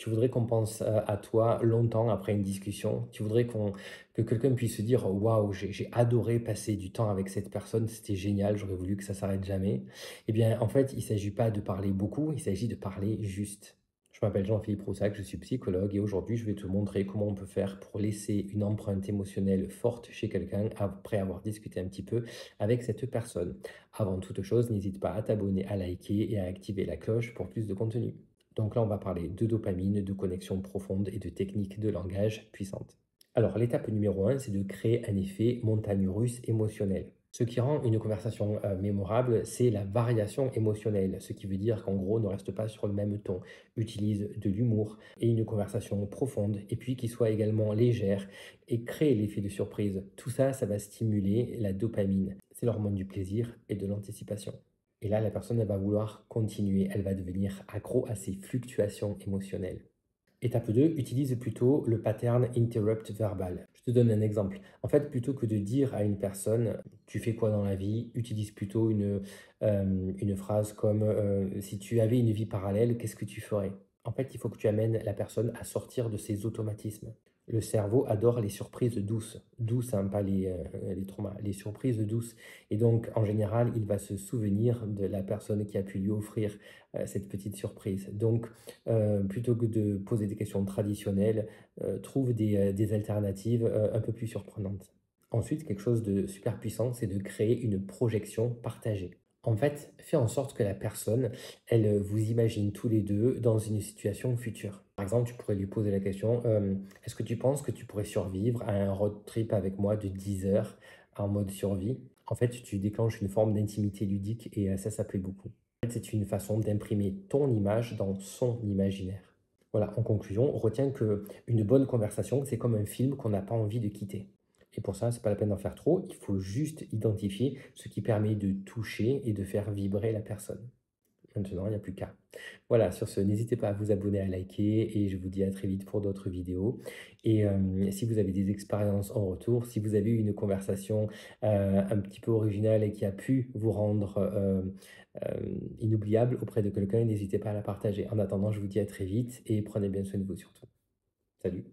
Tu voudrais qu'on pense, à toi longtemps après une discussion. Tu voudrais que quelqu'un puisse se dire: «Waouh, j'ai adoré passer du temps avec cette personne, c'était génial, j'aurais voulu que ça s'arrête jamais». Eh bien, en fait, il ne s'agit pas de parler beaucoup, il s'agit de parler juste. Je m'appelle Jean-Philippe Roussac, je suis psychologue et aujourd'hui, je vais te montrer comment on peut faire pour laisser une empreinte émotionnelle forte chez quelqu'un après avoir discuté un petit peu avec cette personne. Avant toute chose, n'hésite pas à t'abonner, à liker et à activer la cloche pour plus de contenu. Donc là, on va parler de dopamine, de connexion profonde et de techniques de langage puissantes. Alors, l'étape numéro un, c'est de créer un effet montagne russe émotionnel. Ce qui rend une conversation mémorable, c'est la variation émotionnelle, ce qui veut dire qu'en gros, ne reste pas sur le même ton, utilise de l'humour et une conversation profonde, et puis qui soit également légère et crée l'effet de surprise. Tout ça, ça va stimuler la dopamine. C'est l'hormone du plaisir et de l'anticipation. Et là, la personne, elle va vouloir continuer, elle va devenir accro à ces fluctuations émotionnelles. Étape 2, utilise plutôt le pattern interrupt verbal. Je te donne un exemple. En fait, plutôt que de dire à une personne, tu fais quoi dans la vie, utilise plutôt une phrase comme si tu avais une vie parallèle, qu'est-ce que tu ferais? En fait, il faut que tu amènes la personne à sortir de ses automatismes. Le cerveau adore les surprises douces, douces, hein, pas les traumas, les surprises douces. Et donc, en général, il va se souvenir de la personne qui a pu lui offrir cette petite surprise. Donc, plutôt que de poser des questions traditionnelles, trouve des alternatives, un peu plus surprenantes. Ensuite, quelque chose de super puissant, c'est de créer une projection partagée. En fait, fais en sorte que la personne, elle, vous imagine tous les 2 dans une situation future. Par exemple, tu pourrais lui poser la question, «Est-ce que tu penses que tu pourrais survivre à un road trip avec moi de 10 heures en mode survie?» En fait, tu déclenches une forme d'intimité ludique et ça plaît beaucoup. En fait, c'est une façon d'imprimer ton image dans son imaginaire. Voilà, en conclusion, retiens que une bonne conversation, c'est comme un film qu'on n'a pas envie de quitter. Et pour ça, c'est pas la peine d'en faire trop, il faut juste identifier ce qui permet de toucher et de faire vibrer la personne. Maintenant, il n'y a plus qu'à. Voilà, sur ce, n'hésitez pas à vous abonner, à liker et je vous dis à très vite pour d'autres vidéos. Et si vous avez des expériences en retour, si vous avez eu une conversation un petit peu originale et qui a pu vous rendre inoubliable auprès de quelqu'un, n'hésitez pas à la partager. En attendant, je vous dis à très vite et prenez bien soin de vous surtout. Salut.